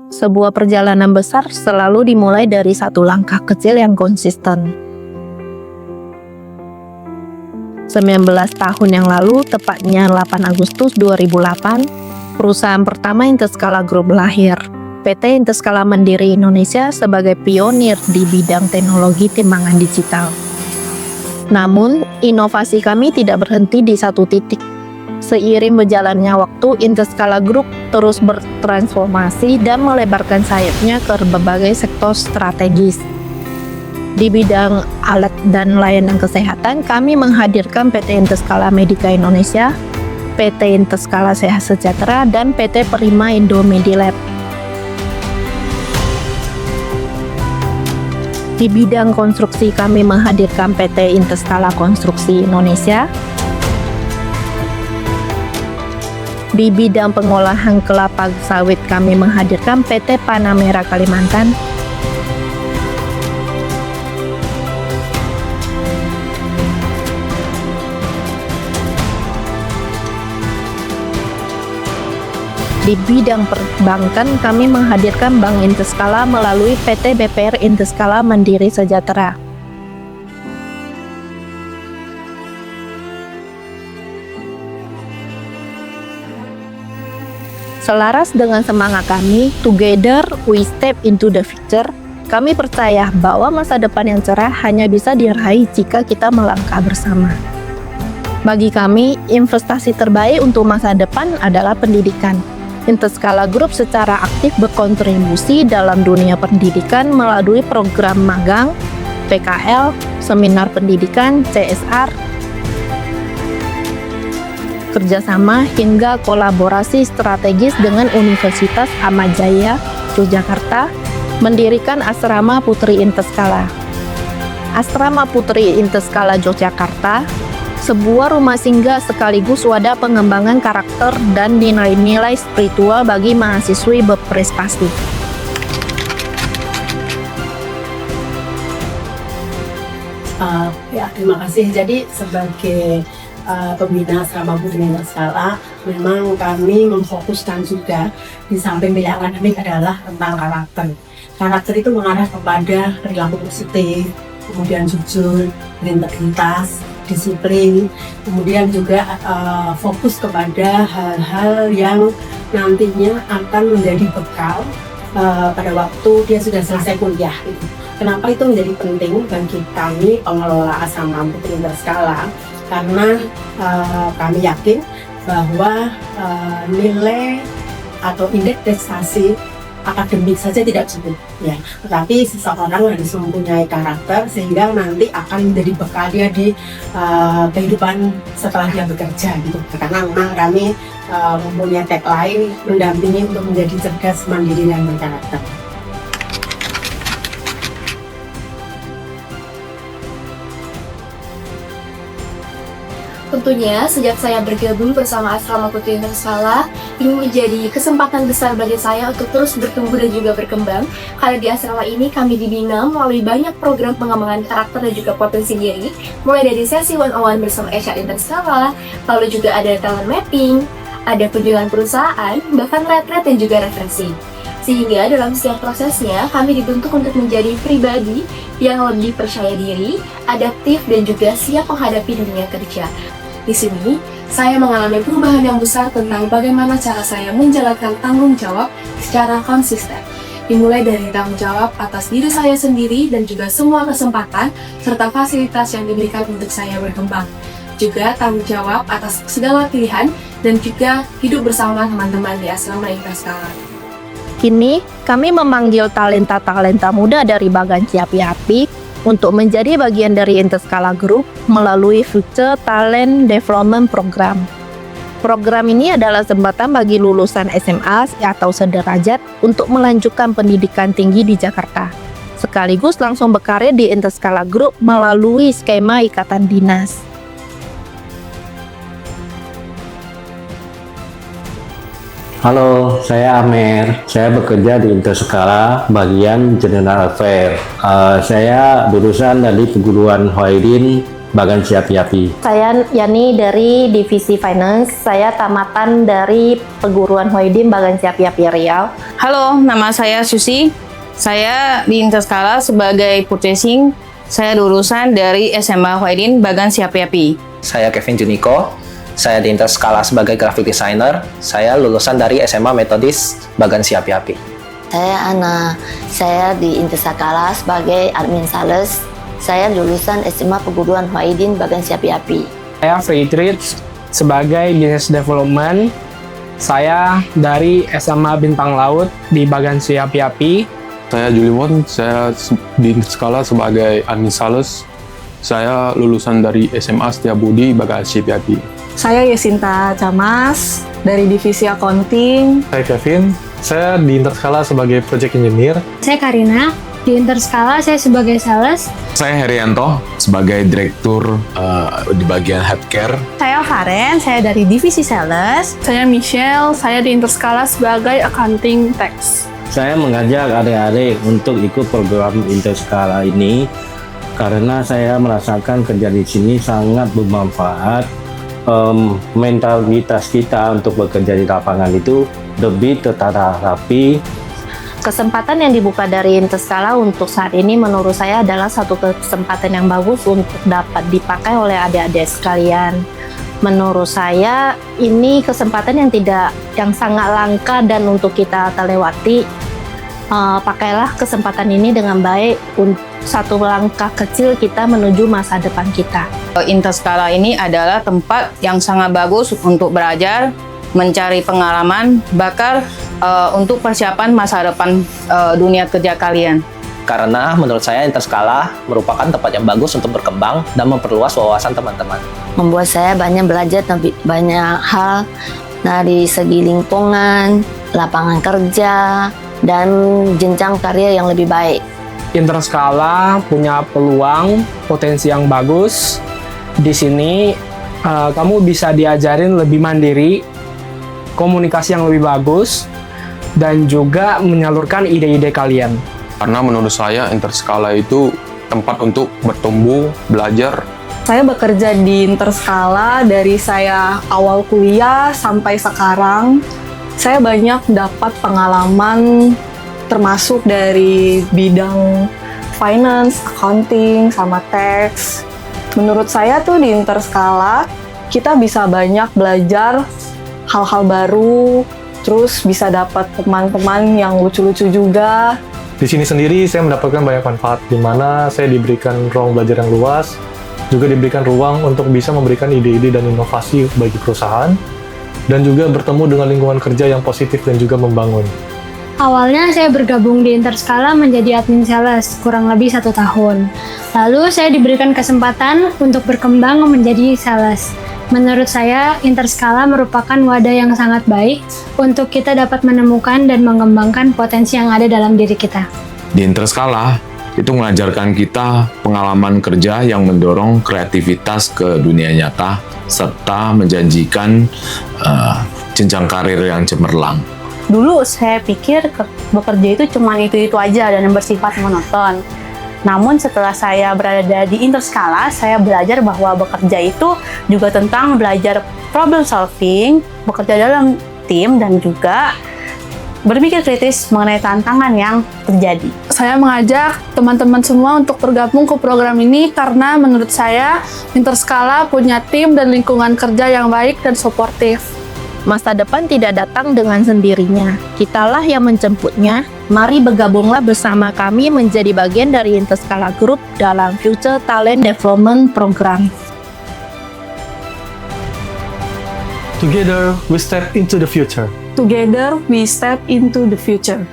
Sebuah perjalanan besar selalu dimulai dari satu langkah kecil yang konsisten. 19 tahun yang lalu, tepatnya 8 Agustus 2008, perusahaan pertama Interskala Group lahir. PT Interskala Mandiri Indonesia sebagai pionir di bidang teknologi timbangan digital. Namun, inovasi kami tidak berhenti di satu titik. Seiring berjalannya waktu, Interskala Group terus bertransformasi dan melebarkan sayapnya ke berbagai sektor strategis. Di bidang alat dan layanan kesehatan, kami menghadirkan PT Interskala Medica Indonesia, PT Interskala Sehat Sejahtera, dan PT Prima Indo Medilab. Di bidang konstruksi, kami menghadirkan PT Interskala Konstruksi Indonesia. Di bidang pengolahan kelapa sawit, kami menghadirkan PT Panamera Kalimantan. Di bidang perbankan, kami menghadirkan Bank Interskala melalui PT BPR Interskala Mandiri Sejahtera. Selaras dengan semangat kami, together we step into the future, kami percaya bahwa masa depan yang cerah hanya bisa diraih jika kita melangkah bersama. Bagi kami, investasi terbaik untuk masa depan adalah pendidikan. Interskala Group secara aktif berkontribusi dalam dunia pendidikan melalui program magang, PKL, seminar pendidikan, CSR, kerjasama hingga kolaborasi strategis dengan Universitas Ahmad Jaya, Yogyakarta, mendirikan Asrama Putri Interskala. Asrama Putri Interskala Yogyakarta, sebuah rumah singgah sekaligus wadah pengembangan karakter dan nilai-nilai spiritual bagi mahasiswi berprestasi. Terima kasih. Jadi sebagai pembina Asrama Putri Interskala, memang kami memfokuskan juga di samping pilihan akademik adalah tentang karakter. Karakter itu mengarah kepada perilaku positif, kemudian jujur, berintegritas, disiplin, kemudian juga fokus kepada hal-hal yang nantinya akan menjadi bekal pada waktu dia sudah selesai kuliah. Kenapa itu menjadi penting bagi kami pengelola Asrama Putri Interskala? Karena kami yakin bahwa nilai atau indeks prestasi akademik saja tidak cukup, ya. Tetapi seseorang harus mempunyai karakter sehingga nanti akan menjadi bekal dia di kehidupan setelah dia bekerja, gitu. Karena memang kami mempunyai tagline mendampingi untuk menjadi cerdas, mandiri, dan berkarakter. Tentunya, sejak saya bergabung bersama Asrama Putri Interskala, ini menjadi kesempatan besar bagi saya untuk terus bertumbuh dan juga berkembang. Karena di asrama ini kami dibina melalui banyak program pengembangan karakter dan juga potensi diri, mulai dari sesi one-on-one bersama HR Interskala, lalu juga ada talent mapping, ada kunjungan perusahaan, bahkan retret dan juga referensi. Sehingga dalam setiap prosesnya, kami dibentuk untuk menjadi pribadi yang lebih percaya diri, adaptif, dan juga siap menghadapi dunia kerja. Di sini, saya mengalami perubahan yang besar tentang bagaimana cara saya menjalankan tanggung jawab secara konsisten. Dimulai dari tanggung jawab atas diri saya sendiri dan juga semua kesempatan serta fasilitas yang diberikan untuk saya berkembang. Juga tanggung jawab atas segala pilihan dan juga hidup bersama teman-teman di Asrama Interskala. Kini, kami memanggil talenta-talenta muda dari Bagan Api-Api untuk menjadi bagian dari Interskala Group melalui Future Talent Development Program. Program ini adalah jembatan bagi lulusan SMA atau sederajat untuk melanjutkan pendidikan tinggi di Jakarta, sekaligus langsung berkarir di Interskala Group melalui skema ikatan dinas. Halo, saya Amer. Saya bekerja di Interskala bagian General Affair. Saya lulusan dari perguruan Hoairin Bagan Siapi-Api. Saya Yani dari Divisi Finance. Saya tamatan dari Perguruan Huaidin Bagan Siapi-Api Riau. Halo, nama saya Susi. Saya di Interskala sebagai purchasing. Saya lulusan dari SMA Huaidin Bagan Siapi-Api. Saya Kevin Juniko. Saya di Interskala sebagai graphic designer. Saya lulusan dari SMA Metodis Bagan Siapi-Api. Saya Ana. Saya di Interskala sebagai admin sales. Saya lulusan SMA Perguruan Huaidin Bagan Siapi-Api. Saya Friedrich sebagai business development. Saya dari SMA Bintang Laut di Bagan Siapi-Api. Saya Juliwon, saya di Interskala sebagai admin sales. Saya lulusan dari SMA Setiabudi Bagan Siapi-Api. Saya Yesinta Camas dari Divisi Accounting. Saya Kevin, saya di Interskala sebagai Project Engineer. Saya Karina, di Interskala saya sebagai sales. Saya Herianto, sebagai Direktur di bagian healthcare. Saya Faren, saya dari Divisi Sales. Saya Michelle, saya di Interskala sebagai Accounting Tax. Saya mengajak adik-adik untuk ikut program Interskala ini karena saya merasakan kerja di sini sangat bermanfaat. Mentalitas kita untuk bekerja di lapangan itu lebih tertata rapi. Kesempatan yang dibuka dari Interskala untuk saat ini menurut saya adalah satu kesempatan yang bagus untuk dapat dipakai oleh adik-adik sekalian. Menurut saya ini kesempatan yang sangat langka dan untuk kita terlewati. Pakailah kesempatan ini dengan baik untuk satu langkah kecil kita menuju masa depan kita. Interskala ini adalah tempat yang sangat bagus untuk belajar, mencari pengalaman, bahkan untuk persiapan masa depan dunia kerja kalian. Karena menurut saya Interskala merupakan tempat yang bagus untuk berkembang dan memperluas wawasan teman-teman. Membuat saya belajar banyak hal dari segi lingkungan, lapangan kerja, dan jenjang karir yang lebih baik. Interskala punya peluang, potensi yang bagus. Di sini kamu bisa diajarin lebih mandiri, komunikasi yang lebih bagus, dan juga menyalurkan ide-ide kalian. Karena menurut saya Interskala itu tempat untuk bertumbuh, belajar. Saya bekerja di Interskala dari saya awal kuliah sampai sekarang. Saya banyak dapat pengalaman termasuk dari bidang finance, accounting, sama tax. Menurut saya tuh di Interskala kita bisa banyak belajar hal-hal baru, terus bisa dapat teman-teman yang lucu-lucu juga. Di sini sendiri saya mendapatkan banyak manfaat, di mana saya diberikan ruang belajar yang luas, juga diberikan ruang untuk bisa memberikan ide-ide dan inovasi bagi perusahaan, dan juga bertemu dengan lingkungan kerja yang positif dan juga membangun. Awalnya saya bergabung di Interskala menjadi admin sales kurang lebih 1 tahun. Lalu saya diberikan kesempatan untuk berkembang menjadi sales. Menurut saya, Interskala merupakan wadah yang sangat baik untuk kita dapat menemukan dan mengembangkan potensi yang ada dalam diri kita. Di Interskala, itu mengajarkan kita pengalaman kerja yang mendorong kreativitas ke dunia nyata, serta menjanjikan jenjang karir yang cemerlang. Dulu saya pikir bekerja itu cuma itu-itu aja dan bersifat monoton. Namun setelah saya berada di Interskala, saya belajar bahwa bekerja itu juga tentang belajar problem solving, bekerja dalam tim, dan juga berpikir kritis mengenai tantangan yang terjadi. Saya mengajak teman-teman semua untuk bergabung ke program ini karena menurut saya Interskala punya tim dan lingkungan kerja yang baik dan suportif. Masa depan tidak datang dengan sendirinya. Kitalah yang menjemputnya. Mari bergabunglah bersama kami menjadi bagian dari Interskala Group dalam Future Talent Development Program. Together, we step into the future. Together, we step into the future.